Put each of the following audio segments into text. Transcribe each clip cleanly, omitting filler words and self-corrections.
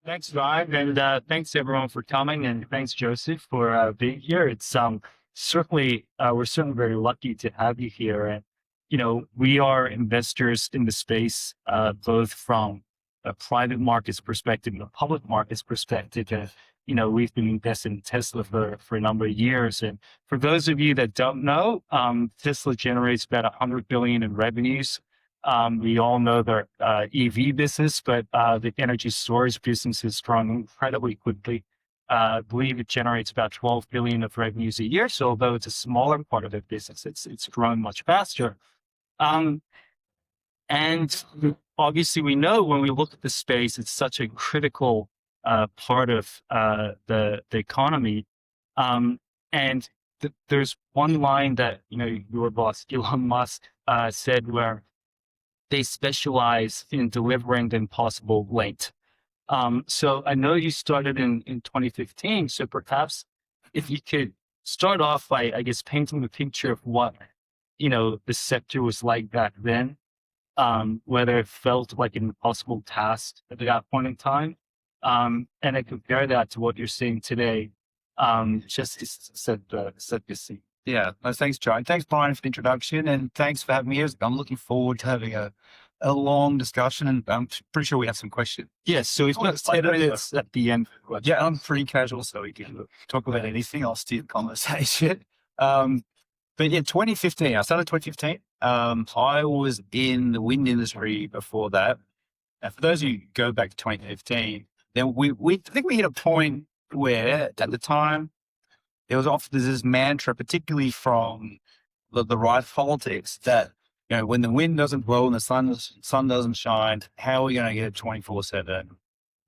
Thanks, Ryan, and thanks everyone for coming, and thanks Joseph for being here. It's certainly we're certainly very lucky to have you here, and we are investors in the space, both from a private markets perspective and a public markets perspective. And we've been investing in Tesla for a number of years. And for those of you that don't know, Tesla generates about 100 billion in revenues. We all know their EV business, but the energy storage business is growing incredibly quickly. I believe it generates about 12 billion of revenues a year. So although it's a smaller part of their business, it's growing much faster. Um, and obviously, we know when we look at the space, it's such a critical part of the economy. And there's one line that your boss Elon Musk said, where they specialize in delivering the impossible late. So I know you started in 2015. So perhaps if you could start off by, I guess, painting the picture of what, the sector was like back then, whether it felt like an impossible task at that point in time. And I compare that to what you're seeing today, just to set the scene. Yeah, no, thanks, Joe. And thanks, Brian, for the introduction. And thanks for having me here. I'm looking forward to having a long discussion. And I'm pretty sure we have some questions. Yes, so we've got 10 minutes at the end. Yeah, I'm pretty casual, so we can talk about anything. I'll steer the conversation. But yeah, 2015, I started 2015. I was in the wind industry before that. And for those of you who go back to 2015, then we I think we hit a point where at the time, there was often this mantra, particularly from the right politics, that when the wind doesn't blow and the sun doesn't shine, how are we going to get 24/7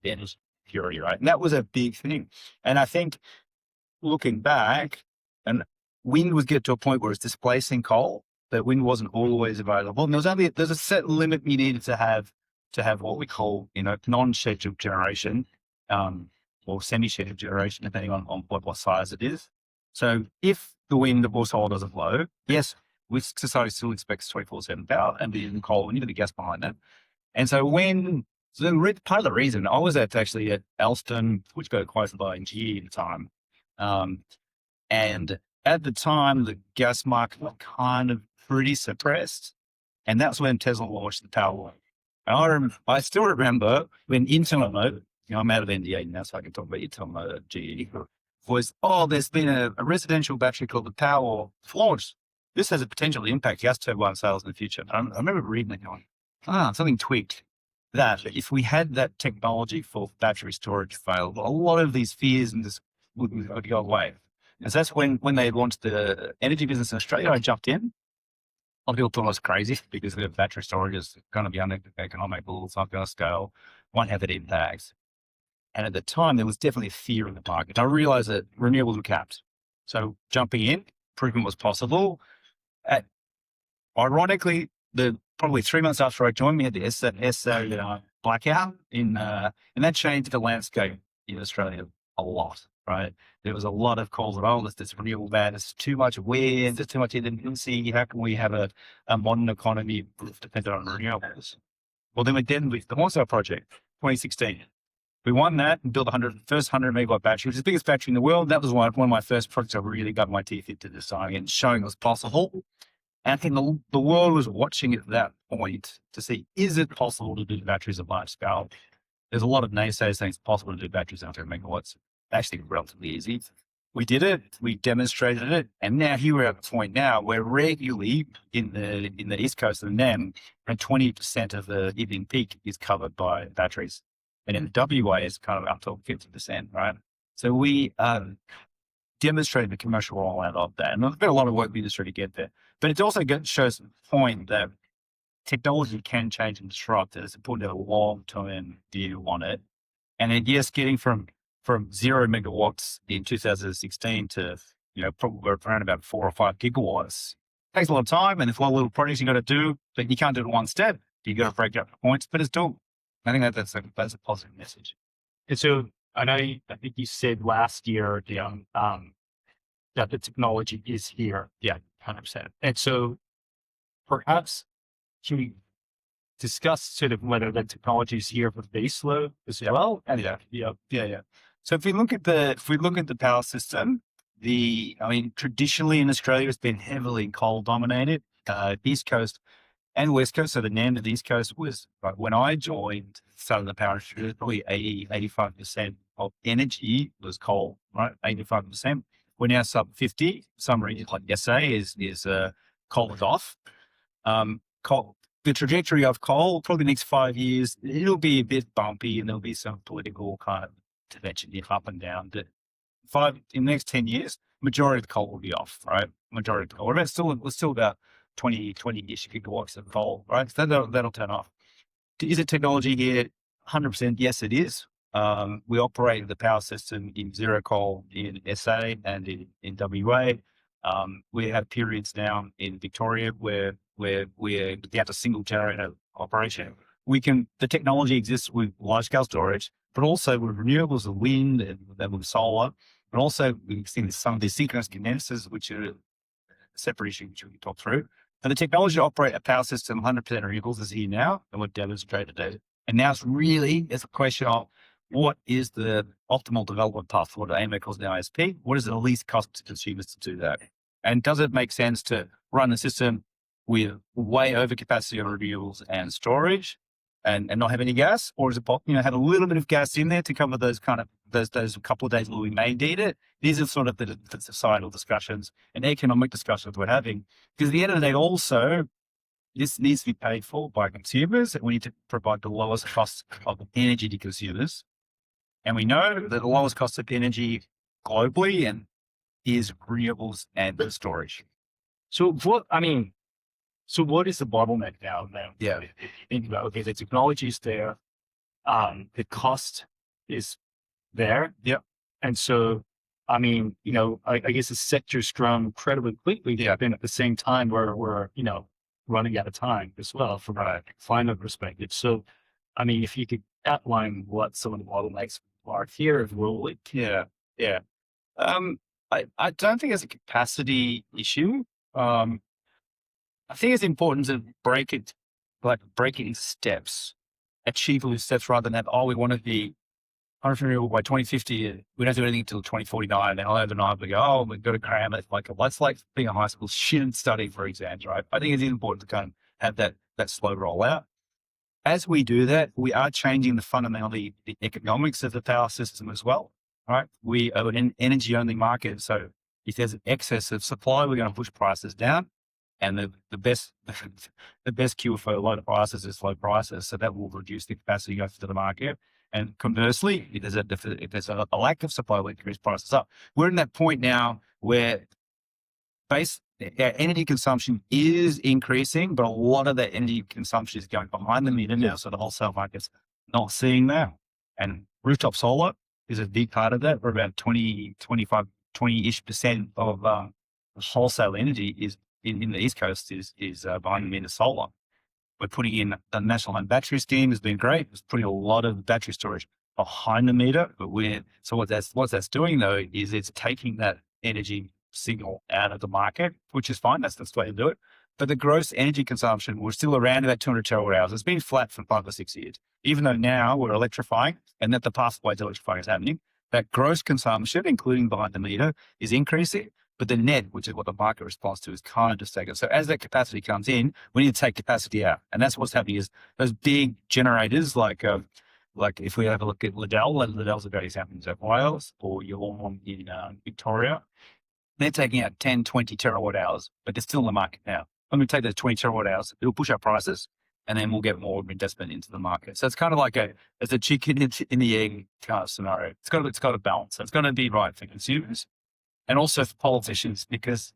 energy security, right? And that was a big thing. And I think looking back, and wind was getting to a point where it's displacing coal, but wind wasn't always available. And there's a set limit you needed to have what we call non-scheduled generation. Or semi-scheduled generation, depending on what size it is. So if the wind or solar doesn't blow, yes, society still expects 24/7 power and the coal and even the gas behind that. And so part of the reason I was actually at Alston, which got acquired by GE at the time. And at the time, the gas market was kind of pretty suppressed. And that's when Tesla launched the Powerwall. I still remember when Intel, I'm out of NDA now, so I can talk about Intel GE, there's been a residential battery called the Powerwall launched. This has a potential to impact gas turbine sales in the future. I remember reading it going, something tweaked that if we had that technology for battery storage available, a lot of these fears and this would go away. And so that's when they launched the energy business in Australia, I jumped in. A lot of people thought I was crazy because the battery storage is going to be uneconomical, it's not going to scale, won't have that impact. And at the time, there was definitely fear in the market. I realized that renewables were capped. So jumping in, proving it was possible. Ironically, probably 3 months after I joined, we had the SA blackout and that changed the landscape in Australia a lot, right? There was a lot of calls of, this renewable ban, it's too much wind, there's too much intermittency. How can we have a modern economy dependent on renewables? Well, then we did with the Hornsdale project, 2016. We won that and built first 100 megawatt battery, which is the biggest battery in the world. That was one of my first projects I really got my teeth into designing and showing it was possible. And I think the world was watching at that point to see, is it possible to do batteries at large scale? There's a lot of naysayers saying it's possible to do batteries at 100 megawatts. Actually, relatively easy. We did it, we demonstrated it, and now here we're at the point now where regularly in the East Coast of the NEM, around 20% of the evening peak is covered by batteries. And in the WA, it's kind of up to 50%, right? So we demonstrated the commercial rollout of that. And there's been a lot of work in the industry to get there. But it also shows the point that technology can change and disrupt. It's important to have a long-term view on it. And then, yes, getting from 0 megawatts in 2016 to, probably around about 4 or 5 gigawatts takes a lot of time. And there's a lot of little projects you got to do, but you can't do it in one step. You got to break up the points, but it's doable. I think that's a positive message. And so I think you said last year, that the technology is here. Yeah, 100%. And so perhaps can we discuss sort of whether the technology is here for baseload as well. And Yeah. So if we look at the power system, traditionally in Australia, it's been heavily coal dominated, East Coast and West Coast. So the NAM of the East Coast was, like, when I joined Southern Power Industry, it was probably 85% of energy was coal, right? 85%. We're now sub 50. Some regions like SA is coal is off. Coal, the trajectory of coal, probably the next 5 years, it'll be a bit bumpy, and there'll be some political kind of intervention up and down. But in the next 10 years, majority of the coal will be off, right? Majority of the coal. We're still about 20-ish gigawatts of coal, right? So that'll turn off. Is it technology here? 100%. Yes, it is. We operate the power system in zero coal in SA and in WA. We have periods now in Victoria where we're down to single generator operation. The technology exists with large scale storage, but also with renewables, the wind and with solar, but also we've seen some of these synchronous condensers, which are a separate issue, which we can talk through. And the technology to operate a power system 100% renewables is here now, and we've demonstrated it. And now it's a question of what is the optimal development path for what AMEC calls now ISP? What is the least cost to consumers to do that? And does it make sense to run a system with way over capacity on renewables and storage and not have any gas? Or is it, have a little bit of gas in there to cover those those couple of days where we may need it? These are sort of the societal discussions and economic discussions we're having. Because at the end of the day, also, this needs to be paid for by consumers, and we need to provide the lowest cost of energy to consumers. And we know that the lowest cost of energy globally is renewables and storage. so what is the bottleneck now? Yeah. If you think about, okay, the technology is there, the cost is there. Yep. And so, I guess the sector's grown incredibly quickly. Yeah. And at the same time, we're running out of time as well from a climate perspective. So, if you could outline what some of the bottlenecks are here globally. Yeah. I don't think it's a capacity issue. I think it's important to break it into steps, achievable steps, rather than we want to be 100% renewable by 2050. We don't do anything until 2049. And overnight we go, we've got to cram it. That's like being a high school student studying for exams, right? I think it's important to kind of have that slow rollout. As we do that, we are changing the economics of the power system as well, right? We are an energy only market. So if there's an excess of supply, we're going to push prices down. And the best cure for low prices is low prices. So that will reduce the capacity goes to the market. And conversely, if there's a lack of supply, we increase prices up. We're in that point now where energy consumption is increasing, but a lot of that energy consumption is going behind the meter now. So the wholesale market's not seeing that. And rooftop solar is a big part of that. We're about 20-ish% of wholesale energy is in the East Coast is behind the meter solar. We're putting in the National Home Battery Scheme has been great. It's putting a lot of battery storage behind the meter. But what that's doing though is it's taking that energy signal out of the market, which is fine. That's the way to do it. But the gross energy consumption was still around about 200 terawatt hours. It's been flat for 5 or 6 years. Even though now we're electrifying and that the pathway to electrifying is happening, that gross consumption, including behind the meter, is increasing. But the net, which is what the market responds to, is kind of just taken. So as that capacity comes in, we need to take capacity out. And that's what's happening is those big generators, like if we have a look at Liddell, and Liddell's a great example in New South Wales, or ELM in Victoria, they're taking out 10, 20 terawatt hours, but they're still in the market now. When we take those 20 terawatt hours, it'll push up prices, and then we'll get more investment into the market. So it's kind of like it's a chicken in the egg kind of scenario. It's got a balance. So it's got to be right for consumers and also for politicians, because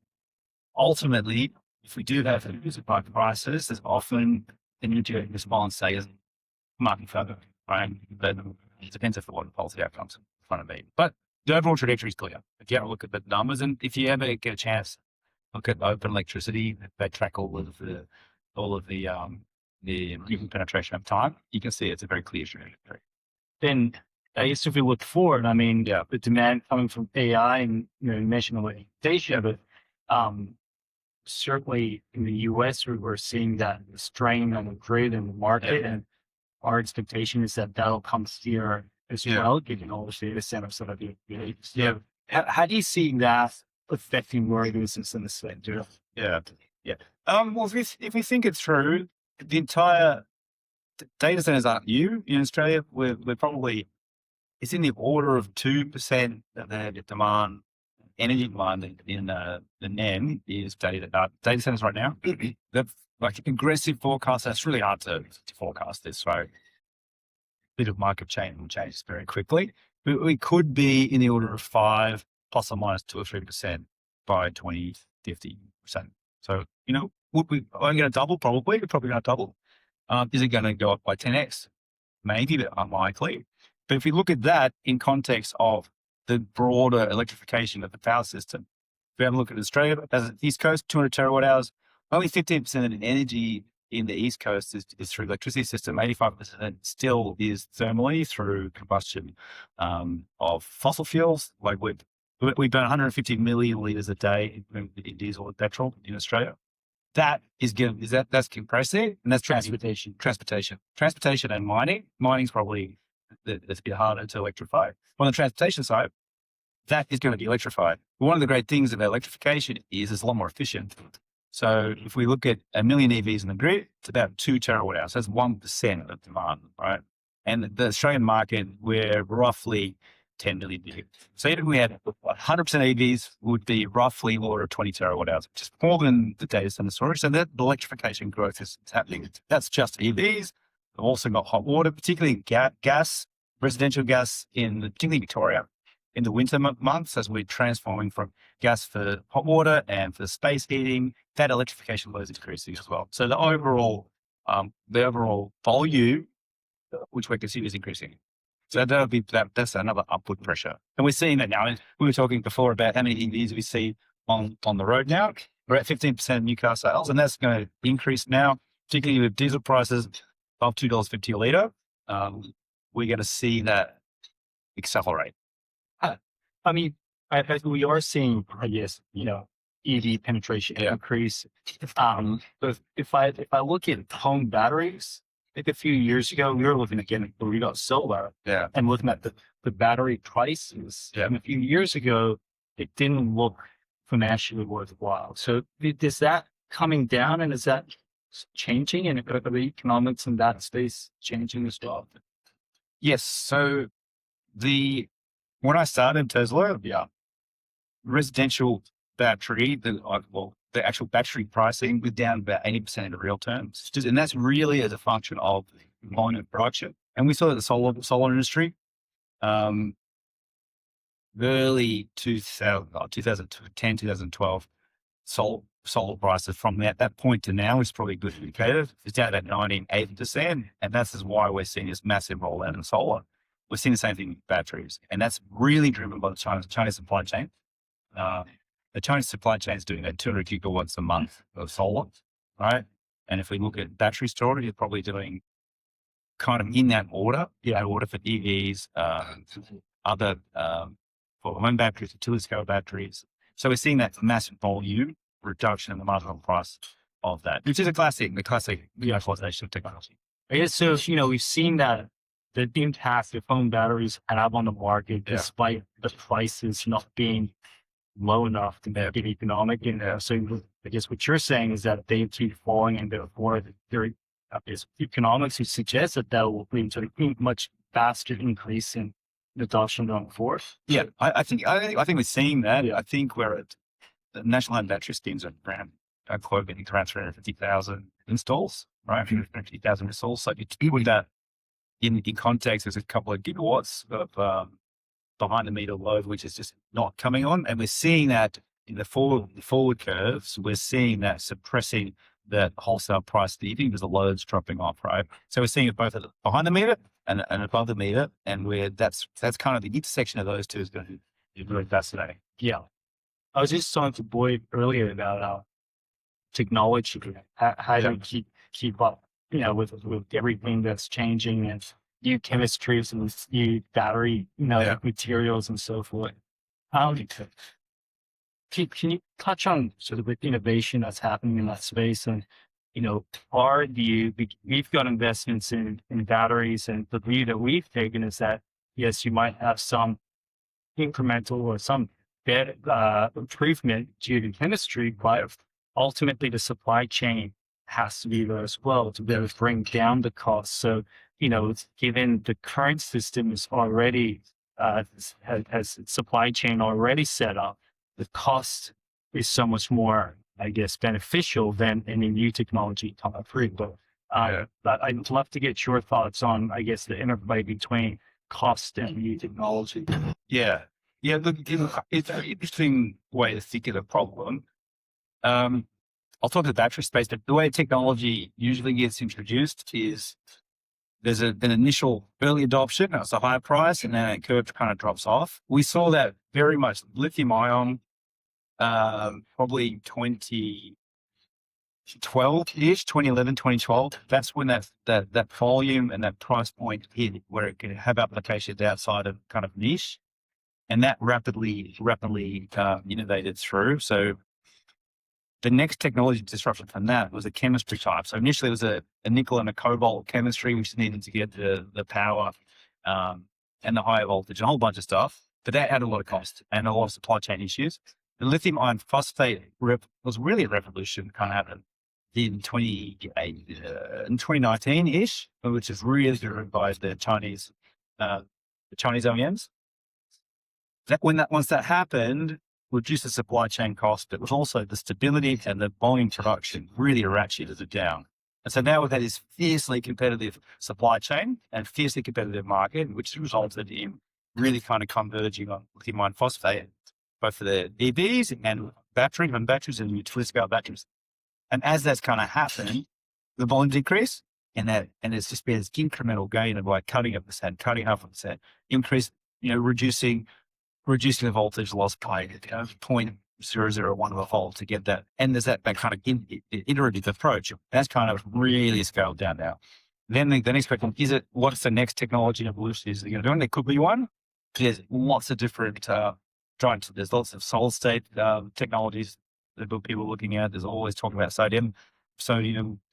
ultimately, if we do have music by prices, there's often an energy response, say, as market further, right? But it depends on what the policy outcomes in front of me. But the overall trajectory is clear. If you have a look at the numbers, and if you ever get a chance, look at open electricity, they track all of the penetration of time, you can see it's a very clear trajectory. Then I guess if we look forward, the demand coming from AI, and you mentioned the data, but certainly in the US, we're seeing that strain on the grid and the market, and our expectation is that that'll come here as well, given all the data centers that are being built. So how do you see that affecting your business in the sector? Yeah. Yeah. Well, if we think it through, the entire data centers aren't new in Australia. We're probably, it's in the order of 2% of the demand, energy demand in the NEM is data centers right now. They've like aggressive forecasts. That's really hard to forecast this. So bit of market change will change very quickly. We could be in the order of 5 plus or minus 2 or 3% by 2050%. So, are we going to double? Probably. We're probably going to double. Is it going to go up by 10x? Maybe, but unlikely. But if we look at that in context of the broader electrification of the power system, if we have a look at Australia, as an East Coast, 200 terawatt hours, only 15% of the energy in the East Coast is through the electricity system. 85% still is thermally through combustion of fossil fuels. Like we burn 150 million litres a day in diesel and petrol in Australia. That's compressing, and that's transportation and mining. Mining's probably that's a bit harder to electrify. On the transportation side, that is going to be electrified. One of the great things about electrification is it's a lot more efficient. So if we look at 1 million EVs in the grid, it's about 2 terawatt hours. That's 1% of demand, right? And the Australian market, we're roughly 10 million vehicles. So if we had 100% EVs, would be roughly order of 20 terawatt hours, which is more than the data center storage. So that the electrification growth is happening. That's just EVs. We've also got hot water, particularly gas, residential gas particularly Victoria. In the winter months, as we're transforming from gas for hot water and for space heating, that electrification load is increasing as well. So the overall volume, which we're consuming, is increasing. So that's another upward pressure. And we're seeing that now. And we were talking before about how many EVs we see on the road now. We're at 15% of new car sales, and that's going to increase now, particularly with diesel prices above $2.50 a litre. We're going to see that accelerate. I mean, we are seeing, I guess, EV penetration increase. But if I look at home batteries, I think a few years ago, we were looking at getting burrito solar and looking at the battery prices. And a few years ago, it didn't look financially worthwhile. So is that coming down, and is that changing? And are the economics in that space changing as well? Yes. So when I started Tesla, residential battery, the actual battery pricing was down about 80% in real terms. And that's really as a function of component production. And we saw that the solar industry, early 2010, 2012, solar prices from that point to now is probably a good indicator. It's down at 80%. And that's why we're seeing this massive rollout in solar. We're seeing the same thing with batteries. And that's really driven by the Chinese supply chain. The Chinese supply chain is doing 200 gigawatts a month of solar, right? And if we look at battery storage, it's probably doing kind of in that order, order for EVs, other for home batteries, utility scale batteries. So we're seeing that massive volume reduction in the marginal price of that, which is the classic utilization of technology. I guess so. We've seen that the impact of home batteries have on the market, despite the prices not being low enough to make it economic. And so I guess what you're saying is that they keep falling, and therefore there is economics who suggest that will lead to a much faster increase in adoption going forward. Yeah, I think we're seeing that. I think we're at the National Home Battery Schemes are around quoting around 350,000 installs, right? 350,000 installs. So with that in context, there's a couple of gigawatts of behind the meter load, which is just not coming on. And we're seeing that in the forward curves, we're seeing that suppressing the wholesale price of the EV because the load's dropping off, right? So we're seeing it both behind the meter and above the meter. And that's kind of the intersection of those two is going to be really fascinating. Yeah. I was just talking to Boyd earlier about technology, how to keep up, with everything that's changing and new chemistries and new battery, materials and so forth. can you touch on sort of the innovation that's happening in that space? And, are we've got investments in batteries, and the view that we've taken is that, yes, you might have some incremental or some better improvement due to chemistry, but ultimately the supply chain has to be there as well to be able to bring down the cost. So, given the current system is already has its supply chain already set up, the cost is so much more, I guess, beneficial than any new technology coming through. But I'd love to get your thoughts on, I guess, the interplay between cost and new technology. Yeah. Yeah. Look, it's an interesting way to think of the problem. I'll talk to the battery space, but the way technology usually gets introduced is there's an initial early adoption, it's a higher price, and then it curve kind of drops off. We saw that very much lithium ion, probably 2012-ish, 2011, 2012. That's when that volume and that price point hit where it can have applications outside of kind of niche. And that rapidly innovated through. So the next technology disruption from that was a chemistry type. So initially it was a nickel and a cobalt chemistry, which needed to get the power and the higher voltage and a whole bunch of stuff. But that had a lot of cost and a lot of supply chain issues. The lithium iron phosphate was really a revolution, kind of happened in 2019-ish, which is really driven by the Chinese OEMs. Once that happened, reduced the supply chain cost, but it was also the stability and the volume production really ratcheted it down. And so now we've had this fiercely competitive supply chain and fiercely competitive market, which resulted in really kind of converging on lithium iron phosphate, both for the EVs and batteries and utility scale batteries. And as that's kind of happened, the volumes increase, and it's just been this incremental gain of like cutting 0.5%, increase, reducing the voltage loss by 0.001 of a volt to get that. And there's that kind of iterative approach. That's kind of really scaled down now. Then the next question is what's the next technology evolution is it going to do? And there could be one. There's lots of different there's lots of solid state technologies that people are looking at. There's always talking about sodium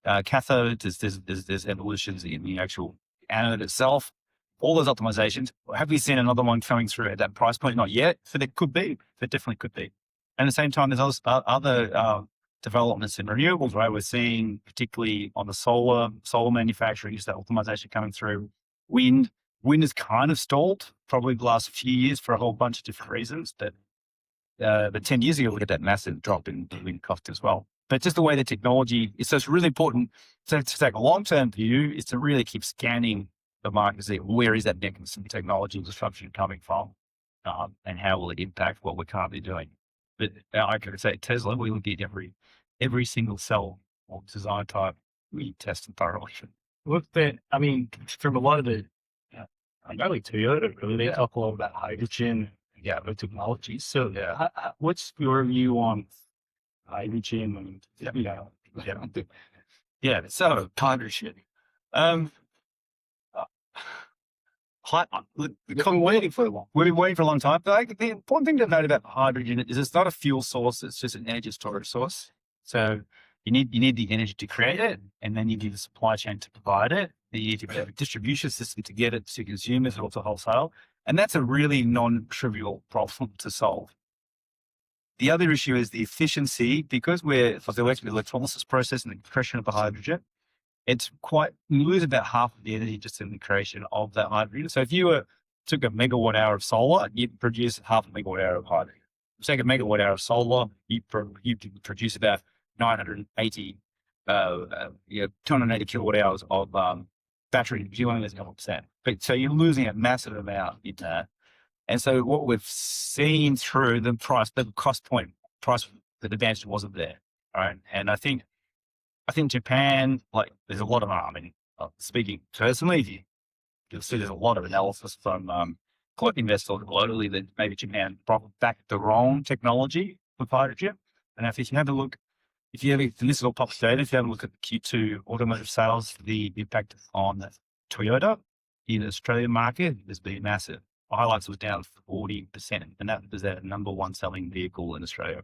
cathodes. There's evolutions in the actual anode itself. All those optimizations. Have we seen another one coming through at that price point? Not yet, but it could be. It definitely could be. And at the same time, there's also other developments in renewables, right? We're seeing, particularly on the solar manufacturing, is that optimization coming through. Wind is kind of stalled, probably the last few years for a whole bunch of different reasons. But 10 years ago, we had that massive drop in wind cost as well. But just the way the technology is, so it's really important to take a long-term view is to really keep scanning the market, see where is that next technology disruption coming from, and how will it impact what we're currently doing. But I could say at Tesla, we look at every single cell or design type we test thoroughly. Look, from a lot of the, like Toyota, really, they talk a lot about hydrogen, the technology. So, what's your view on hydrogen? So hydrogen. We've been waiting for a long time. But the important thing to note about hydrogen is it's not a fuel source; it's just an energy storage source. So you need the energy to create it, and then you need the supply chain to provide it. And you need to have a distribution system to get it to consumers or to wholesale, and that's a really non-trivial problem to solve. The other issue is the efficiency, because we're working with electrolysis process and the compression of the hydrogen. You lose about half of the energy just in the creation of that hydrogen. So if you took a megawatt hour of solar, you'd produce half a megawatt hour of hydrogen. Take a megawatt hour of solar, you produce about 280 kilowatt hours of battery. You only lose a couple percent. But so you're losing a massive amount in that. And so what we've seen through the cost point, the advantage wasn't there. Right. And I think Japan, there's a lot of, speaking personally, you'll see there's a lot of analysis from investors globally that maybe Japan brought back the wrong technology for hydrogen. And if you have a look, and this is all public data, if you have a look at the Q2 automotive sales, the impact on Toyota in the Australian market has been massive. highlights was down 40%. And that was their number one selling vehicle in Australia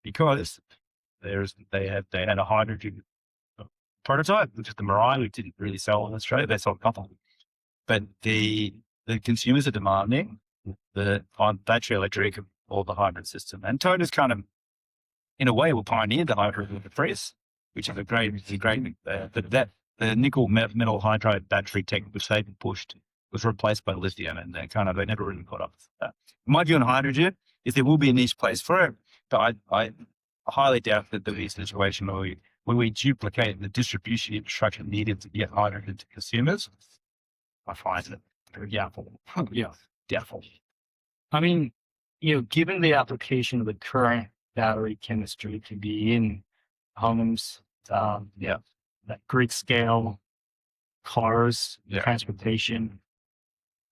because they had a hydrogen prototype, which is the Mirai, which didn't really sell in Australia. They sold a couple. But the consumers are demanding the battery electric or the hybrid system. And Toyota's kind of, in a way, will pioneer the hybrid with the Prius, which is a great, but the nickel metal hydride battery tech, which they pushed, was replaced by lithium, and they never really caught up with that. My view on hydrogen is there will be a niche place for it, but I highly doubt that there'll be a situation where we duplicate the distribution infrastructure needed to get hydrogen to consumers. I find it very doubtful. Yeah, doubtful. I mean, given the application of the current battery chemistry to be in homes, that grid scale, cars, transportation,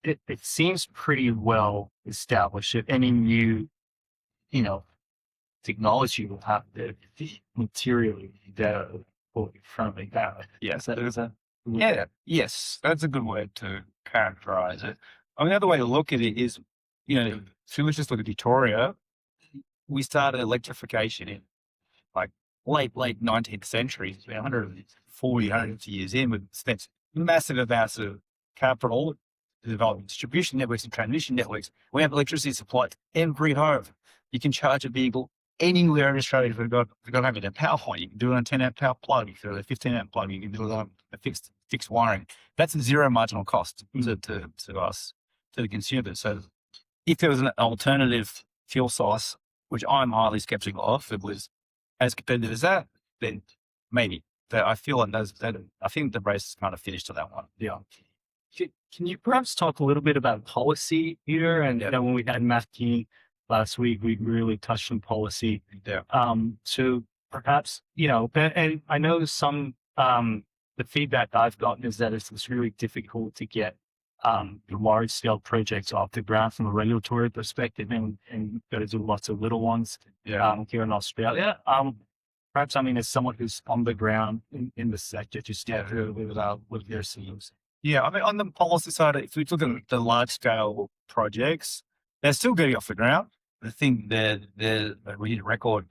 it seems pretty well established. If any new, technology will have to materially better friendly that. Yes, That is a yes, that's a good way to characterize it. I mean, the other way to look at it is, if you just look at Victoria, we started electrification in like late 19th century, 140, 150 years in. We've spent massive amounts of capital to develop distribution networks and transmission networks. We have electricity supplied to every home. You can charge a vehicle anywhere in Australia. If we've got having a power point, you can do it on a 10-amp power plug. If you're a 15-amp plug, you can do it on a fixed wiring. That's a zero marginal cost to us, to the consumer. So if there was an alternative fuel source, which I'm highly skeptical of, it was as competitive as that, then maybe. But I feel like I think the race is kind of finished to that one. Yeah. Can you perhaps talk a little bit about policy here? And when we had Matt Keane last week, we really touched on policy. Yeah. So perhaps, and I know some, the feedback I've gotten is that it's really difficult to get large scale projects off the ground from a regulatory perspective, and you've got to do lots of little ones here in Australia. Perhaps, as someone who's on the ground in the sector, just with their CEOs. Yeah, on the policy side, if we look at the large scale projects, they're still getting off the ground. I think we hit a record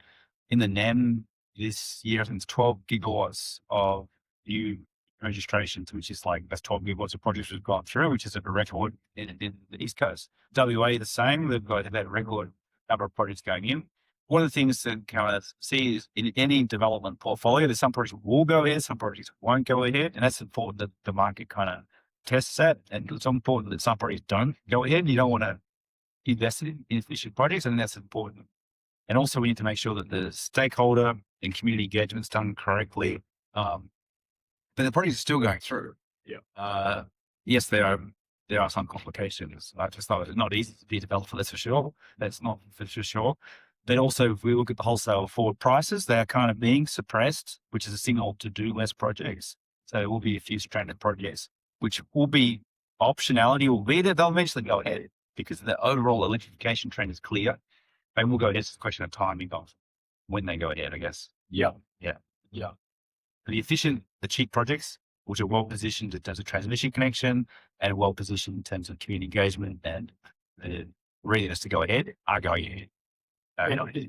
in the NEM this year. I think it's 12 gigawatts of new registrations, which is that's 12 gigawatts of projects we've gone through, which is a record in the East Coast. WA, the same. They've got that record number of projects going in. One of the things to kind of see is in any development portfolio, there's some projects will go ahead, some projects won't go ahead. And that's important that the market kind of tests that. And it's important that some projects don't go ahead. You don't want to invest in inefficient projects, and that's important. And also we need to make sure that the stakeholder and community engagement is done correctly. But the projects are still going through. Yeah. Yes, there are some complications. I just thought it's not easy to be a developer, that's for sure. That's not for sure. But also, if we look at the wholesale forward prices, they are kind of being suppressed, which is a signal to do less projects. So there will be a few stranded projects, which will be optionality will be that they'll eventually go ahead because the overall electrification trend is clear. They will go ahead. It's a question of timing of when they go ahead, I guess. Yeah. The cheap projects, which are well positioned in terms of transmission connection and well positioned in terms of community engagement and readiness to go ahead, are going ahead.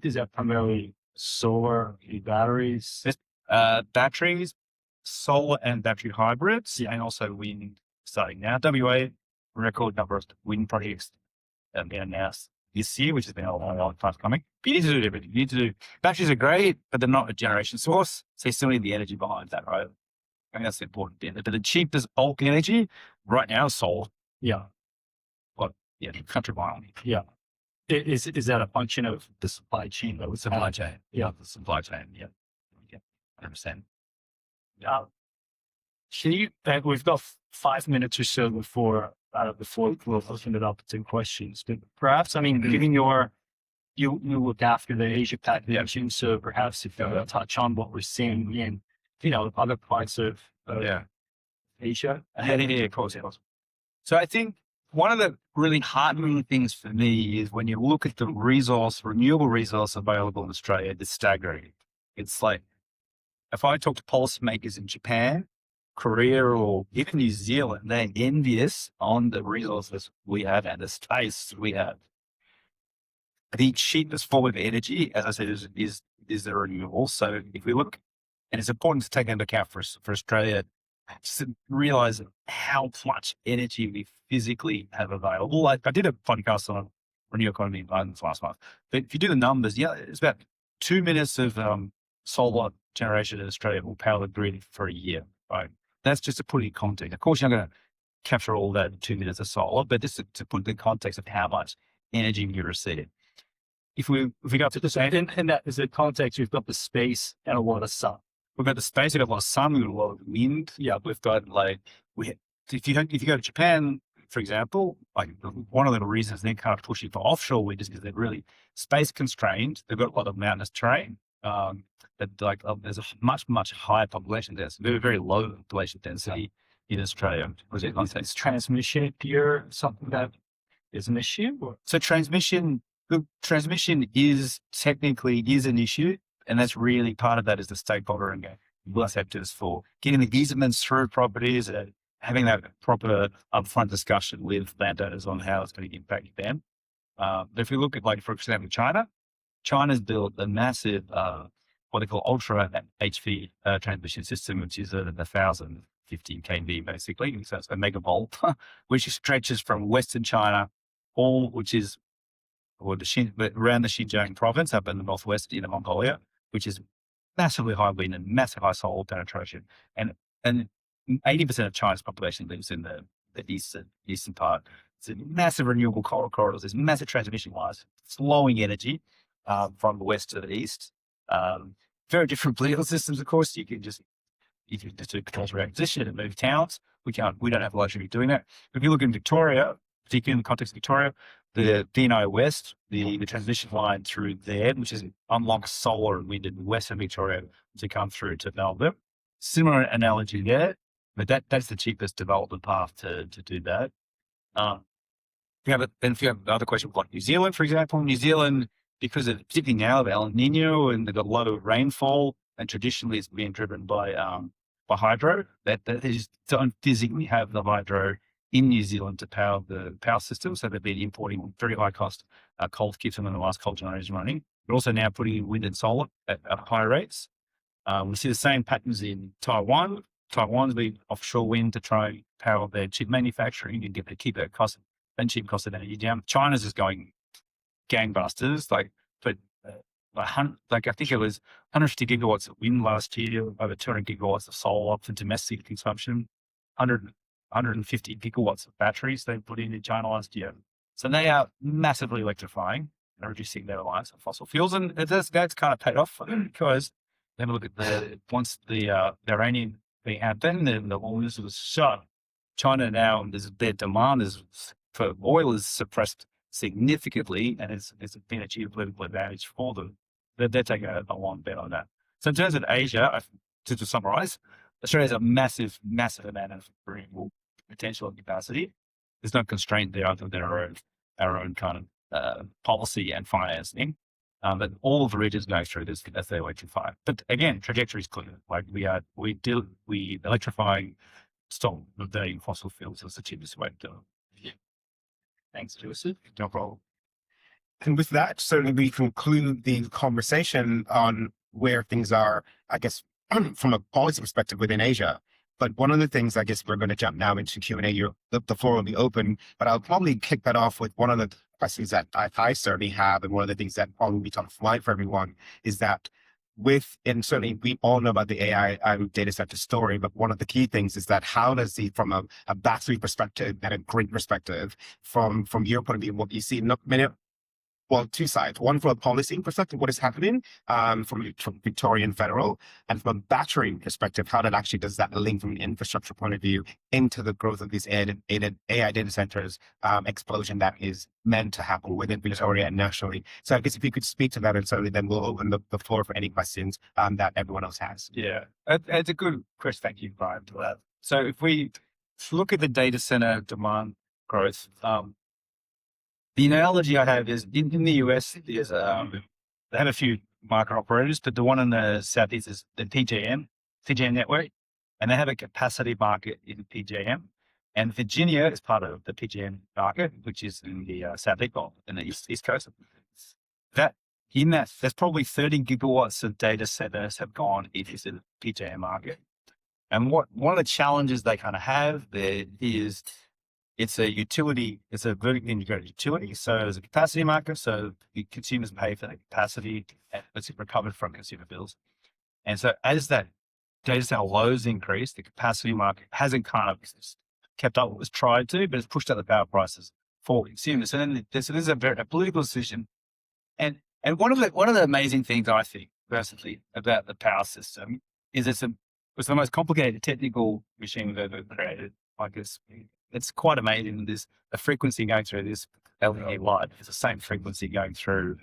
Is that primarily solar batteries? Batteries, solar and battery hybrids, and also wind starting now. WA, record number of wind projects announced this year, which has been a long time coming. But you need to do everything. Batteries are great, but they're not a generation source. So you still need the energy behind that, right? I think that's the important bit. But the cheapest bulk energy right now is solar. Yeah. Country mile. Yeah. Is that a function of the supply chain? Supply chain. Yeah. The supply chain. Yeah. 100%. Can you? We've got 5 minutes or so before we'll open it up to questions. But perhaps, given you look after the Asia Pac region, so perhaps if you touch on what we're seeing in other parts of Asia. Of course. So I think one of the really heartening things for me is when you look at the renewable resource available in Australia, it's staggering. It's like, if I talk to policymakers in Japan, Korea or even New Zealand, they're envious on the resources we have and the space we have. The cheapest form of energy, as I said, is the renewable. So if we look, and it's important to take into account for Australia, just to realize how much energy we physically have available. Like I did a podcast on renewable economy last month, but if you do the numbers, yeah, it's about 2 minutes of solar generation in Australia will power the grid for a year, right? That's just to put it in context. Of course, you're not going to capture all that in 2 minutes of solar, but just to put the context of how much energy you receive. If we go to the same, And that is the context. We've got the space and a lot of sun. we've got the space, we've got a lot of sun, we've got a lot of wind. Yeah, we've got like if you go to Japan, for example, like one of the reasons they're kind of pushing for offshore wind is because they're really space constrained. They've got a lot of mountainous terrain. There's a much higher population density, very low population density in Australia. Is transmission here something that is an issue? So transmission is technically an issue, and that's really part of that is the stakeholder engagement sectors for getting the easements through properties and having that proper upfront discussion with landowners on how it's going to impact them. But if we look at, like, for example, China's built a massive, what they call ultra HV transmission system, which is 1,050 kV basically. So it's a megavolt, which stretches from Western China, which is around the Xinjiang province up in the northwest in Mongolia, which is massively high wind and massive high solar penetration. And 80% of China's population lives in the eastern part. It's a massive renewable corridors. There's massive transmission lines, flowing energy from the west to the east. Very different political systems, of course. You can just do cultural acquisition and move towns. We don't have the luxury of doing that. If you look in Victoria, particularly in the context of Victoria, the DNO West, the transmission line through there, which is unlocks solar and wind in western Victoria to come through to Melbourne. Similar analogy there, but that's the cheapest development path to do that. If you have other questions like New Zealand, for example, New Zealand, because of particularly now of El Nino and they've got a lot of rainfall, and traditionally it's been driven by hydro. That they just don't physically have the hydro in New Zealand to power the power system, so they've been importing very high cost coal to keep some of the last coal generators running. But also now putting in wind and solar at high rates. We see the same patterns in Taiwan. Taiwan's been offshore wind to try and power their chip manufacturing and keep their cost of energy down. China's is going gangbusters. I think it was 150 gigawatts of wind last year, over 200 gigawatts of solar for domestic consumption, 150 gigawatts of batteries they put in China last year. So they are massively electrifying and reducing their reliance on fossil fuels, and that's kind of paid off because then look at once the Iranian thing happened and the oil was shut. China now, their demand for oil is suppressed significantly, and it's been a geopolitical advantage for them. They're taking a long bet on that. So in terms of Asia, to summarize, Australia has a massive amount of renewable potential and capacity. There's no constraint there other than our own kind of policy and financing. But all of the regions go through this as they electrify. But again, trajectory is clear. Like we electrifying, stop the fossil fuels is the cheapest way to do it. Yeah. Thanks, Joseph. No problem. And with that, certainly we conclude the conversation on where things are, I guess, from a policy perspective within Asia. But one of the things, I guess, we're going to jump now into Q&A. The floor will be open, but I'll probably kick that off with one of the questions that I certainly have, and one of the things that probably will be top of mind for everyone is that and certainly we all know about the AI data center story, but one of the key things is that how does from a battery perspective and a grid perspective, from your point of view, what you see, two sides. One from a policy perspective, what is happening from Victorian Federal, and from a battery perspective, how does that link from an infrastructure point of view into the growth of these AI data centers explosion that is meant to happen within Victoria and nationally. So I guess if you could speak to that, and certainly then we'll open the floor for any questions that everyone else has. Yeah, it's a good question. Thank you, Brian, for that. So if we look at the data center demand growth, the analogy I have is in the US, there's they have a few market operators, but the one in the Southeast is the PJM network. and they have a capacity market in PJM. And Virginia is part of the PJM market, which is in the Southeast, in the east coast. There's probably 30 gigawatts of data centers have gone into the PJM market. And one of the challenges they kind of have there is it's a utility, it's a vertically integrated utility. So there's a capacity market, so the consumers pay for the capacity and it's recovered from consumer bills. And so as that data center loads increase, the capacity market hasn't kind of kept up what was tried to, but it's pushed up the power prices for consumers. So then this is a political decision. And one of the amazing things I think personally about the power system is it's the most complicated technical machine we've ever created. Like it's quite amazing. There's a frequency going through this LED light. It's the same frequency going through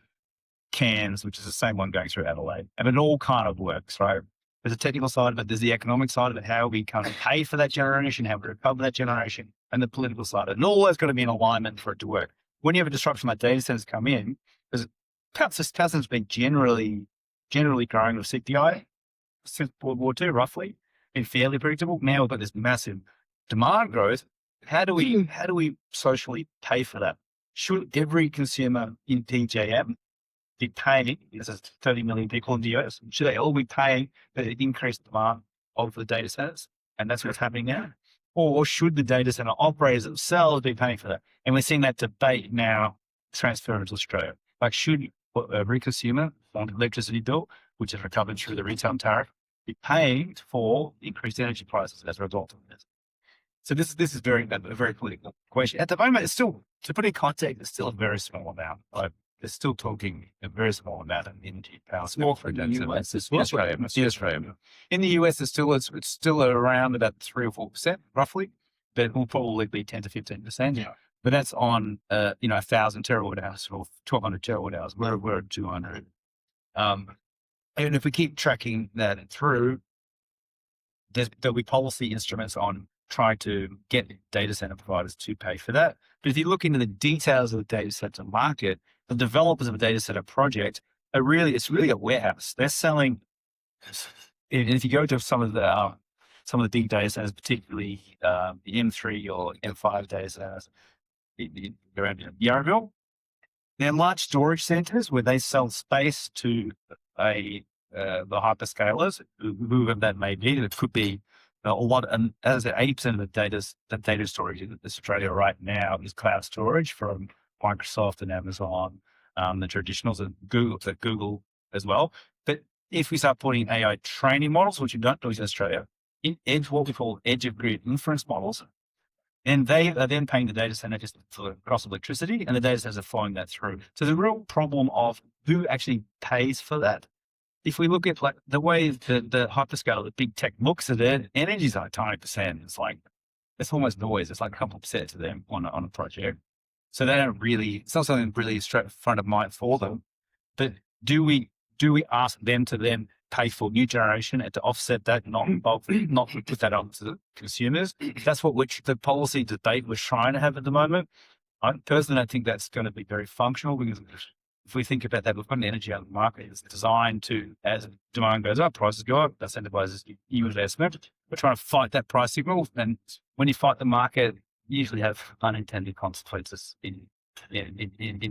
Cairns, which is the same one going through Adelaide. And it all kind of works, right? There's a technical side of it. There's the economic side of it, how we kind of pay for that generation, how we recover that generation, and the political side of it. And all that's got to be in alignment for it to work. When you have a disruption like data centers come in, because power systems been generally growing with CPI since World War II, roughly, been fairly predictable. Now we've got this massive demand growth. How do we socially pay for that? Should every consumer in PJM be paying, there's 30 million people in the US, should they all be paying the increased demand of the data centers? And that's what's happening now. Or should the data center operators themselves be paying for that? And we're seeing that debate now transfer into Australia. Like, should every consumer on an electricity bill, which is recovered through the retail tariff, be paying for increased energy prices as a result of this? So this is a very political question. At the moment, it's still, to put it in context, it's still a very small amount. Like, they're still talking a very small amount of energy power. More for the US as well. Australia. In the US, it's still around about 3 or 4%, roughly, but it will probably be 10 to 15%. Yeah. But that's on 1,000 terawatt hours or 1,200 terawatt hours. We're at 200. And if we keep tracking that through, there'll be policy instruments on trying to get data center providers to pay for that. But if you look into the details of the data center market, the developers of a data center project it's really a warehouse. They're selling. And if you go to some of the big data centers, particularly the M3 or M5 data centers around Yarraville, they're large storage centers where they sell space to the hyperscalers, whoever that may be. And it could be a lot. And as I said, 80% of the data storage in Australia right now is cloud storage from Microsoft and Amazon, the traditionals, and Google as well. But if we start putting AI training models, which we don't do in Australia, in what we call edge of grid inference models, and they are then paying the data center just for the cost of electricity, and the data centers are flowing that through. So the real problem of who actually pays for that. If we look at like the way the hyperscale, the big tech looks at it, energy is like a tiny percent. It's almost noise. It's like a couple of percent to them on a project. So they don't really, it's not something really straight front of mind for them. But do we ask them to then pay for new generation and to offset that, not put that on to the consumers? That's what the policy debate we're trying to have at the moment. I personally don't think that's going to be very functional, because if we think about that, we've got an energy out of the market. It's designed to, as demand goes up, prices go up, that incentivizes you investment. We're trying to fight that price signal. And when you fight the market, you usually have unintended consequences in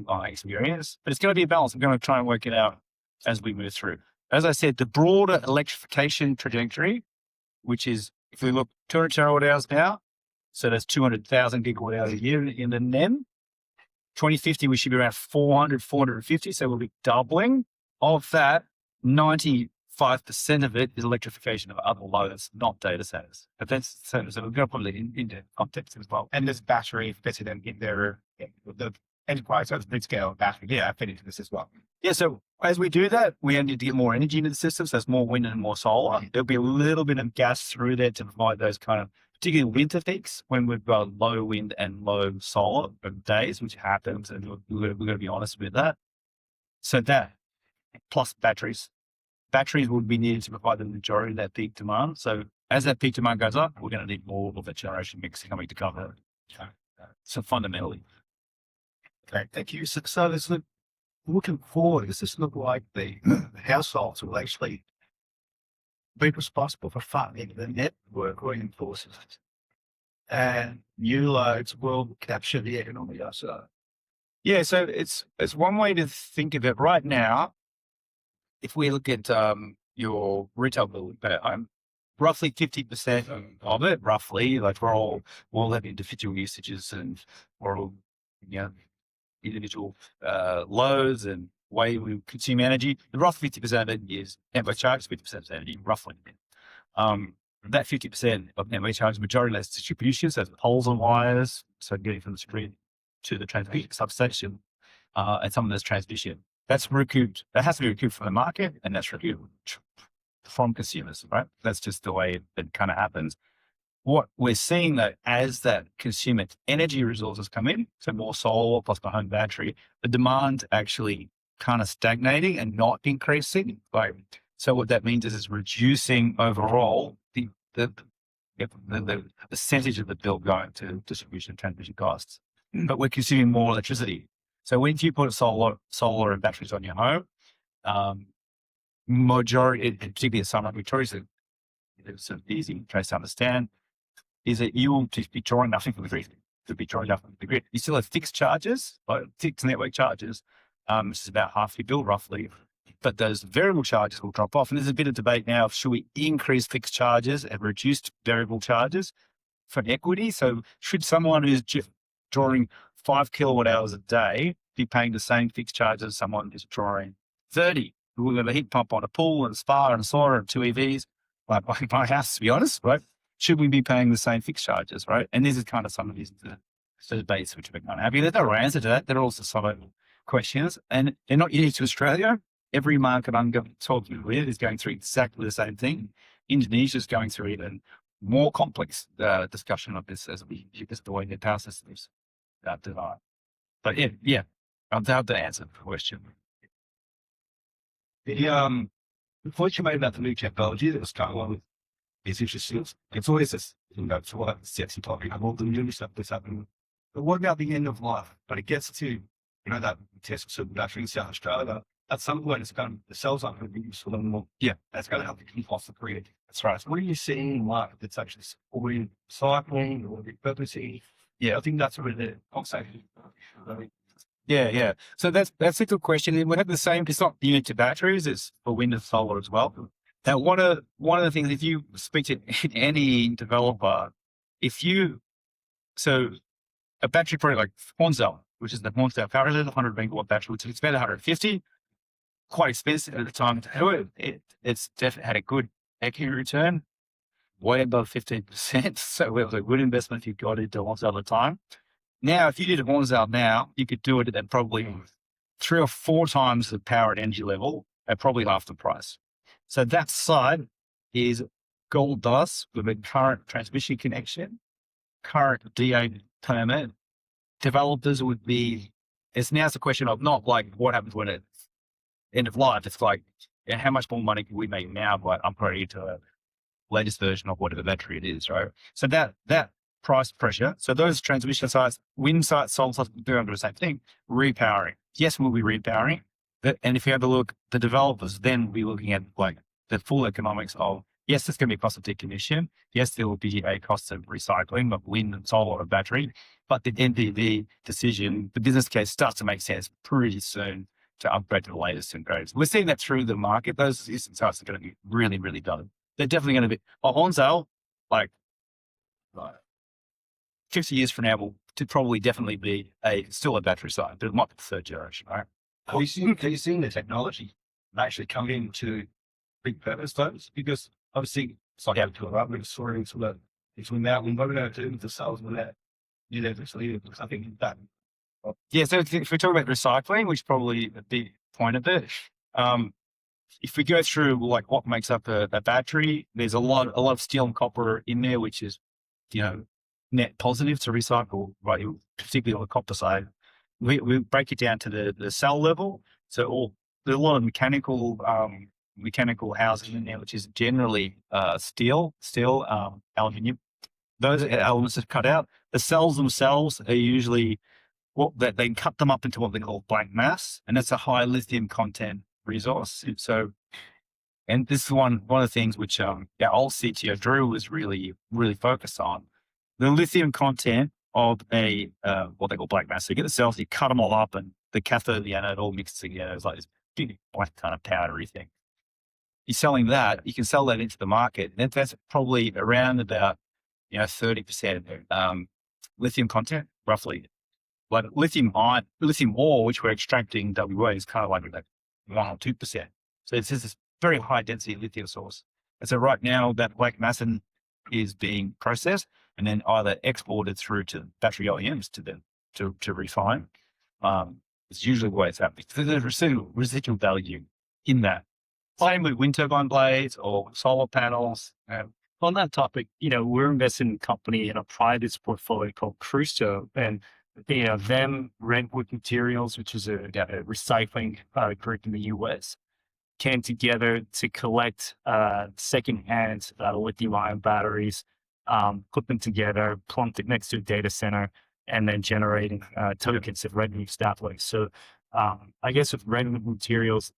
my experience. But it's going to be a balance. I'm going to try and work it out as we move through. As I said, the broader electrification trajectory, which is, if we look 200 terawatt hours now, so that's 200,000 gigawatt hours a year in the NEM. 2050, we should be around 450. So we'll be doubling. Of that, 95% of it is electrification of other loads, not data centers. But that's so we're going to put it into context as well. And there's battery fitted in there, the enterprise, so it's big scale battery. Yeah, fit into this as well. Yeah, so as we do that, we need to get more energy into the system. So there's more wind and more solar. There'll be a little bit of gas through there to provide those kind of, particularly winter peaks when we've got low wind and low solar days, which happens, and we're going to be honest with that. So that, plus batteries. Batteries would be needed to provide the majority of that peak demand. So as that peak demand goes up, we're going to need more of that generation mix coming to cover it. So fundamentally. Okay, thank you. So this looking forward, does this look like the households will actually be responsible for funding the network reinforcement, and new loads will capture the economic upside. Yeah, so it's one way to think of it. Right now, if we look at your retail bill per home, roughly 50% of it, roughly, like we'll have individual usages and we're all, you know, individual loads and way we consume energy. The roughly 50% of it is network charges, 50% of energy, roughly. That 50% of network charges, majority less distribution, so poles and wires, so getting from the grid to the transmission substation, and some of this transmission. That's recouped. That has to be recouped from the market, and that's recouped from consumers, right? That's just the way it kind of happens. What we're seeing though, as that consumer energy resources come in, so more solar plus the home battery, the demand actually kind of stagnating and not increasing. Like, so what that means is it's reducing overall the percentage of the bill going to distribution and transmission costs. But we're consuming more electricity. So when you put solar and batteries on your home, majority, particularly in summer, Victoria, it's sort of easy to understand, is that you will just be drawing nothing from the grid. To be drawing nothing from the grid. You still have fixed charges, like fixed network charges, which is about half your bill roughly. But those variable charges will drop off. And there's a bit of debate now, should we increase fixed charges and reduce variable charges for equity? So should someone who's drawing 5 kilowatt hours a day be paying the same fixed charges as someone who's drawing 30? We have a heat pump on a pool and a spa and a sauna and 2 EVs, like my house, to be honest, right? Should we be paying the same fixed charges, right? And this is kind of some of these debates which we're kind of having. There's no answer to that. They're all societal questions, and they're not unique to Australia. Every market I'm talking with is going through exactly the same thing. Indonesia is going through even more complex discussion of this as the way their power systems develop. But yeah, I'll have to answer the question. The point you made about the new technology that was coming along is interesting. It's always this, it's all that sexy topic of all the new stuff that's happening. But what about the end of life? But it gets to, that Tesla battery in South Australia. At some point, the cells aren't going to be useful anymore. Yeah. That's going to have to keep off the grid. That's right. So what are you seeing in the market that's actually supporting cycling or repurposing? Yeah. I think that's where the conversation. Yeah. So that's a good question. And we have the same, it's not unique to batteries, it's for wind and solar as well. Now, one of the things, if you speak to any developer, so a battery project like Hornsdale, which is the Hornsdale Power Grid, 100 megawatt battery, which is about 150, quite expensive at the time to do it. It's definitely had a good equity return, way above 15%. So it was a good investment if you got into Hornsdale at the time. Now, if you did Hornsdale now, you could do it at probably 3 or 4 times the power and energy level at probably half the price. So that site is gold dust with a current transmission connection, current DA permit. Developers would be, now it's a question of not like what happens when it's end of life. It's like, how much more money can we make now by upgrading to a latest version of whatever battery it is, right? So that price pressure. So those transmission sites, wind sites, solar sites, do under the same thing, repowering. Yes, we'll be repowering. And if you have a look, the developers then will be looking at like the full economics of, yes, there's going to be a cost of decommission. Yes, there will be a cost of recycling of wind and solar and battery. But the NPV decision, the business case starts to make sense pretty soon to upgrade to the latest and greatest. We're seeing that through the market. Those existing sites are going to be really, really done. They're definitely going to be, on sale, like 50 years from now, will probably definitely be still a battery site, but it might be the 3rd generation, right? Have you seen the technology actually come in to repurpose those? Because obviously it's like having to go up with storing so that between that and what we're going to do with the cells with that facility, because I think that. Yeah, so if we talk about recycling, which is probably a big point of it, if we go through like what makes up a battery, there's a lot of steel and copper in there, which is, net positive to recycle, right? Particularly on the copper side. We break it down to the cell level. So there's a lot of mechanical housing in there, which is generally steel, aluminium. Those elements are cut out. The cells themselves are usually they cut them up into what they call blank mass, and that's a high lithium content resource. So And this is one of the things which our old CTO Drew was really focused on. The lithium content of a what they call black mass. So you get the cells, you cut them all up, and the cathode and the anode all mixed together. It's like this big black kind of powdery thing. You're selling that, you can sell that into the market. And that's probably around about 30% lithium content, roughly. Like lithium ore, which we're extracting WA, is kind of like 1 or 2%. So it's just this very high density lithium source. And so right now that black mass is being processed and then either exported through to battery OEMs to refine. It's usually the way it's happening. So there's residual value in that. Same with wind turbine blades or solar panels. On that topic, we're investing in a company in a private portfolio called Crusoe, and them Redwood Materials, which is a recycling group in the US, came together to collect secondhand lithium-ion batteries, put them together, plunked it next to a data center, and then generating tokens at Redwood that way. So I guess with Redwood Materials,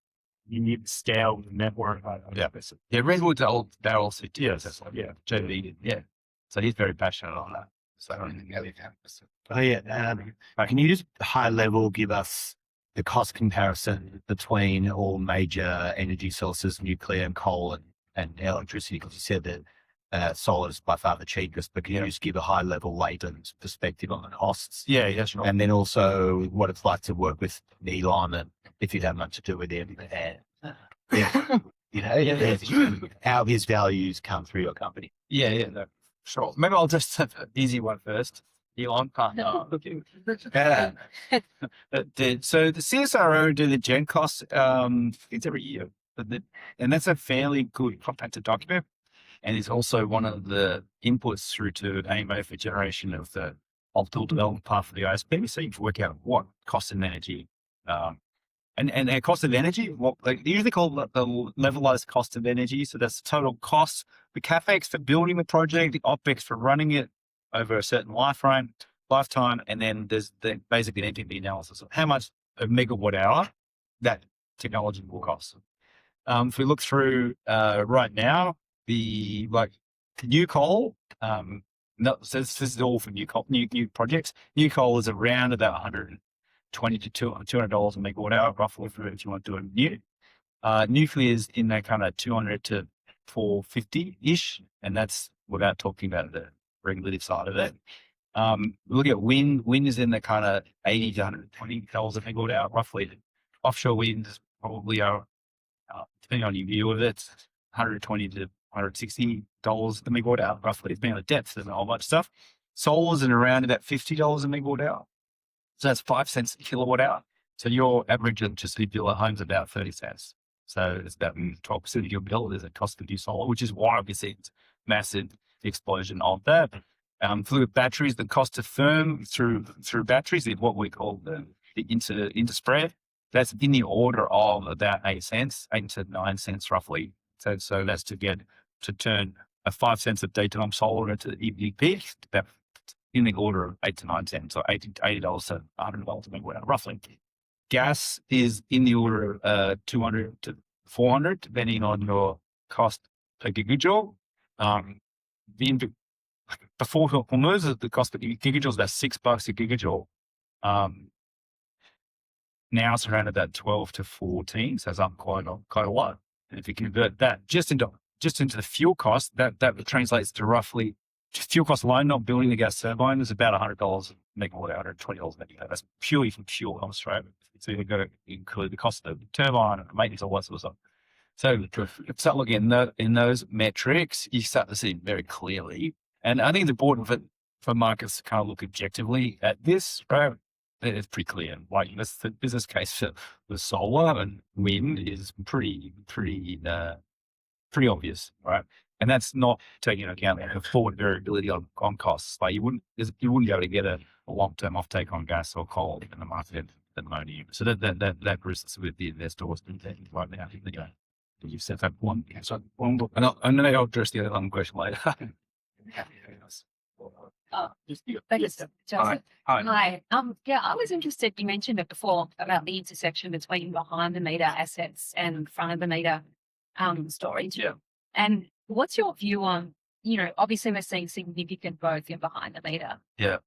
you need to scale the network. Yeah, Redwood's they're all CTOs. Yeah, JV did. Yeah. So he's very passionate on that. So I don't think Oh yeah. Can you just high level give us the cost comparison between all major energy sources, nuclear and coal and electricity? Because you said that solar is by far the cheapest, but can you just give a high level layman's perspective on the costs? Yeah, sure. And then also what it's like to work with Elon, and if you'd have much to do with him, and how his values come through your company. Yeah, no, sure. Maybe I'll just have an easy one first. Elon can't. So the CSRO do the gen costs. It's every year, and that's a fairly good compacted document, and it's also one of the inputs through to AMO for generation of the optimal development path for the ISP. So you can work out what cost of energy, and their cost of energy, what they usually call the levelized cost of energy. So that's the total cost, the capex for building the project, the opex for running it over a certain lifetime, and then there's basically an NPV analysis of how much a megawatt hour that technology will cost. If we look through right now, the new coal, so this is all for new coal, new projects. New coal is around about $120 to $200 a megawatt hour, roughly, if you want to do it new. Nuclear is in that kind of 200 to 450-ish, and that's without talking about the regulative side of it. Look at wind. Wind is in the kind of $80 to $120 a megawatt hour, roughly. Offshore wind is probably, depending on your view of it, $120 to $160 a megawatt hour, roughly, depending on the depth and a whole bunch of stuff. Solar's in around about $50 a megawatt hour. So that's 5 cents a kilowatt hour. So your average electricity bill at home is about 30 cents. So it's about 12% of your bill is a cost of new solar, which is why we see massive explosion of that. For batteries, the cost of firm through batteries is what we call the inter spread. That's in the order of about 8 to 9 cents roughly. So that's to turn a 5 cents of daytime solar into evening peak, that in the order of 8 to 9 cents, so $80 to $100 a megawatt hour, roughly. Gas is in the order of 200 to 400, depending on your cost per gigajoule. Before Hormuz, the cost per gigajoule is about $6 a gigajoule. Now it's around about 12 to 14, so it's up quite a lot. And if you convert that just into the fuel cost, that translates to roughly, just fuel cost alone, not building the gas turbine, is about $100 a megawatt hour, $120 a megawatt hour. That's purely from fuel costs, right? So you've got to include the cost of the turbine and maintenance, all that sort of stuff. So if you start looking in those metrics, you start to see very clearly. And I think it's important for markets to kind of look objectively at this, right? It's pretty clear. Like, that's the business case for solar and wind is pretty obvious, right? And that's not taking into account the forward variability on costs. Like you wouldn't be able to get a long-term offtake on gas or coal in the market at the moment. So that risks with the investors and things right now. You've set up one. So and then I'll address the other question later. Thanks, Joseph. Hi. Yeah, I was interested, you mentioned it before, about the intersection between behind the meter assets and front of the meter storage. Yeah. And what's your view on, obviously we're seeing significant growth in behind the meter. Yeah.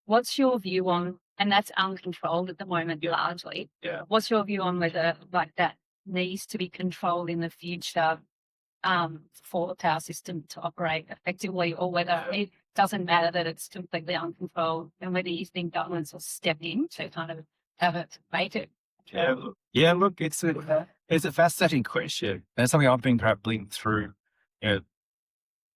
What's your view on, and that's uncontrolled at the moment largely. Yeah. What's your view on whether like that needs to be controlled in the future for the power system to operate effectively, or whether it doesn't matter that it's completely uncontrolled, and whether you think governments will step in to kind of have it make it? Yeah. Look, it's a fascinating question. And it's something I've been grappling through.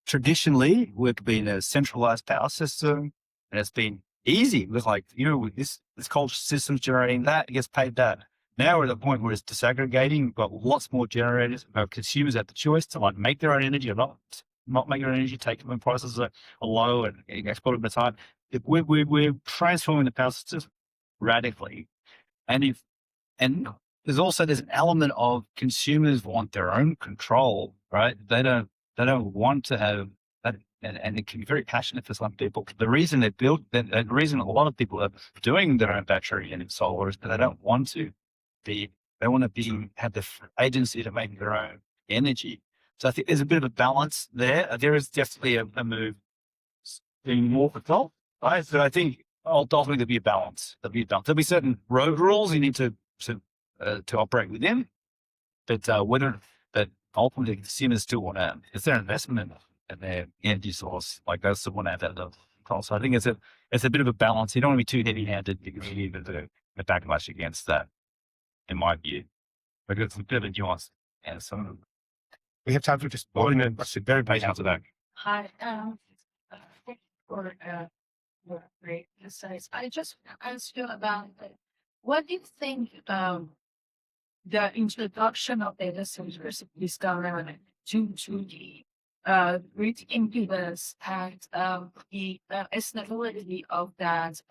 Traditionally, we've been a centralized power system, and it's been easy with with this coal system's generating that, it gets paid that. Now we're at the point where it's disaggregating. We've got lots more generators. Our consumers have the choice to make their own energy or not make their own energy, take them when prices are low and export them at a time. We're transforming the power system radically. And there's an element of consumers want their own control, right? They don't want to have that, and it can be very passionate for some people. The reason the reason a lot of people are doing their own battery and solar is that they don't want to be, they want to have the agency to make their own energy. So I think there's a bit of a balance there. There is definitely a move being more control, right? So I think ultimately there'll be a balance. There'll be certain road rules you need to operate within, but ultimately consumers still want to, it's their investment and their energy source, they still want to have that control. So I think it's a bit of a balance. You don't want to be too heavy-handed because you need the backlash against that, in my view. But it's a bit of a nuance. And so We have time for just one minute. very patient to that. Hi, for great insights. I just asked you about what do you think the introduction of data centers is going to the grid impedance and the stability of that,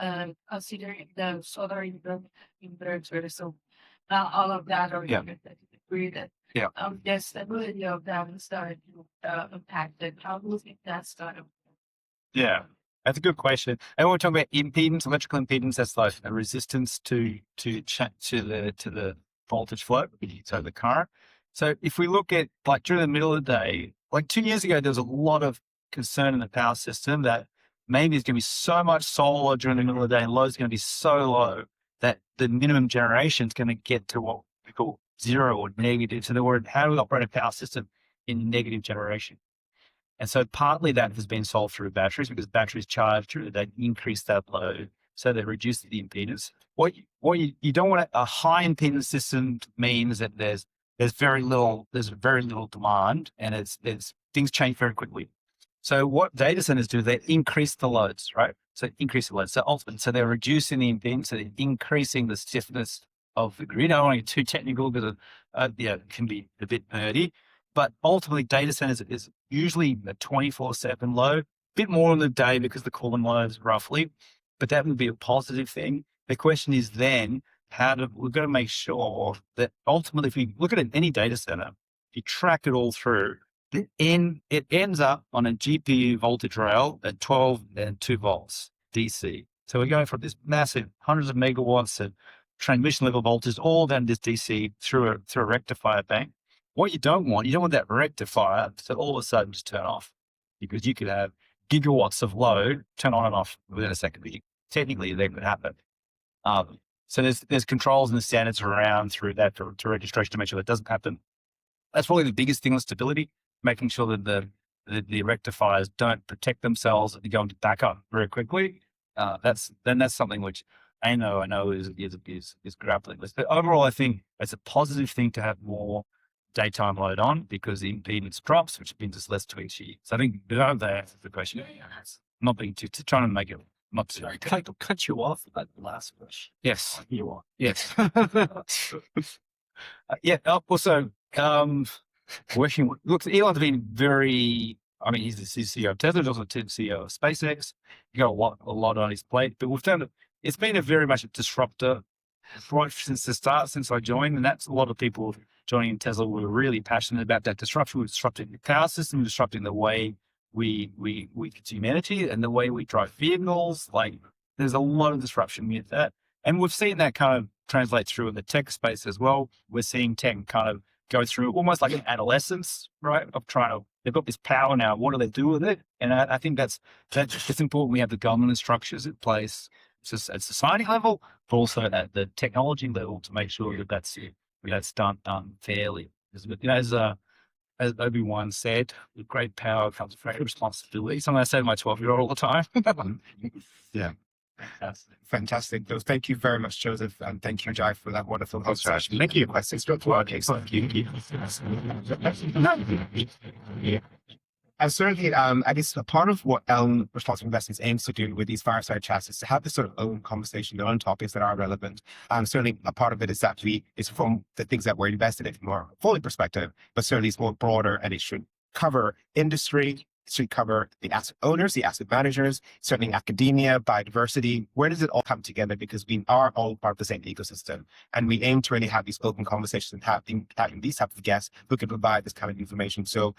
considering the solar inverters, so all of that are grid. Yeah. The stability of that is starting to impact it. How do you think that's going to? Yeah, that's a good question. And when we're talking about impedance, electrical impedance, that's like a resistance to the voltage flow, so the current. So if we look at during the middle of the day, 2 years ago, there was a lot of concern in the power system that maybe there's going to be so much solar during the middle of the day and load's going to be so low that the minimum generation is going to get to what we call zero or negative. So the word, how do we operate a power system in negative generation? And so partly that has been solved through batteries, because batteries charge through the day, increase that load, so they reduce the impedance. What you don't want a high impedance system means that there's very little demand, and it's things change very quickly. So what data centers do, they increase the loads, right? So increase the loads. So ultimately, so they're reducing the impedance, so they're increasing the stiffness of the grid. I don't want to get too technical because it can be a bit nerdy. But ultimately, data centers is usually a 24/7 load, a bit more in the day because the cooling loads roughly, but that would be a positive thing. The question is then, we've got to make sure that ultimately, if we look at any data center, if you track it all through, it ends up on a GPU voltage rail at 12 and 2 volts DC. So we're going from this massive hundreds of megawatts of transmission level voltage all down this DC through a rectifier bank. What you don't want that rectifier to all of a sudden just turn off, because you could have gigawatts of load turn on and off within a second. Technically, that could happen. So there's controls and the standards around through that to registration to make sure that doesn't happen. That's probably the biggest thing with stability, making sure that the rectifiers don't protect themselves and go into backup very quickly. That's something which I know is grappling with. But overall, I think it's a positive thing to have more daytime load on, because the impedance drops, which means it's less to each year. So I think beyond that, the question, not being too trying to make it not too. Sorry, can I cut you off at the last question? Yes. You are. Yes. Also, working with, look, Elon's been very, he's the CEO of Tesla, he's also the CEO of SpaceX. He's got a lot on his plate, but we've found it's been very much a disruptor right since the start, since I joined. And that's a lot of people joining Tesla were really passionate about that disruption. We're disrupting the power system, disrupting the way we consume energy and the way we drive vehicles. There's a lot of disruption with that. And we've seen that kind of translate through in the tech space as well. We're seeing tech kind of go through almost like an adolescence, right? Of trying to, they've got this power now. What do they do with it? And I think that's it's important. We have the governance structures in place just at society level, but also at the technology level to make sure that that's done fairly. As Obi-Wan said, with great power comes great responsibility. Something I say to my 12-year-old all the time. Yeah. Fantastic. So thank you very much, Joseph, and thank you, Jai, for that wonderful conversation. Thank you. And certainly, I guess a part of what ELM Responsible Investments aims to do with these fireside chats is to have this sort of own conversation on topics that are relevant. Certainly, a part of it is actually is from the things that we're invested in from a portfolio perspective, but certainly it's more broader and it should cover industry. It should cover the asset owners, the asset managers, certainly academia, biodiversity. Where does it all come together? Because we are all part of the same ecosystem. And we aim to really have these open conversations and having these types of guests who can provide this kind of information. So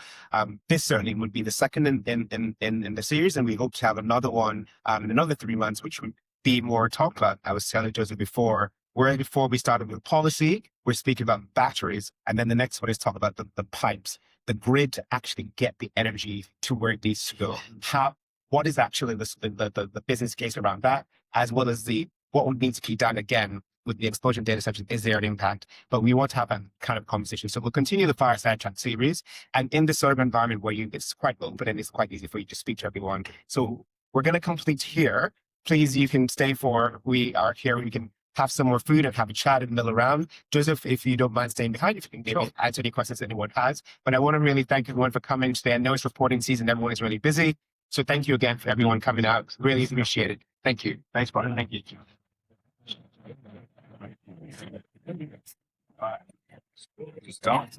this certainly would be the second in the series. And we hope to have another one in another 3 months, which would be more talked about. I was telling Joseph before, where before we started with policy, we're speaking about batteries. And then the next one is talk about the pipes, the grid to actually get the energy to where it needs to go. What is actually the business case around that, as well as what would need to be done again with the explosion data centers? Is there an impact? But we want to have that kind of conversation. So we'll continue the fireside chat series. And in this sort of environment where it's quite open and it's quite easy for you to speak to everyone. So we're going to complete here. Please, you can stay we are here. We can have some more food and have a chat and mill around. Joseph, if you don't mind staying behind, if you can maybe answer any questions anyone has. But I want to really thank everyone for coming today. I know it's reporting season. Everyone is really busy. So thank you again for everyone coming out. Really appreciate it. Thank you. Thanks, Brian. Thank you. All right. Just don't.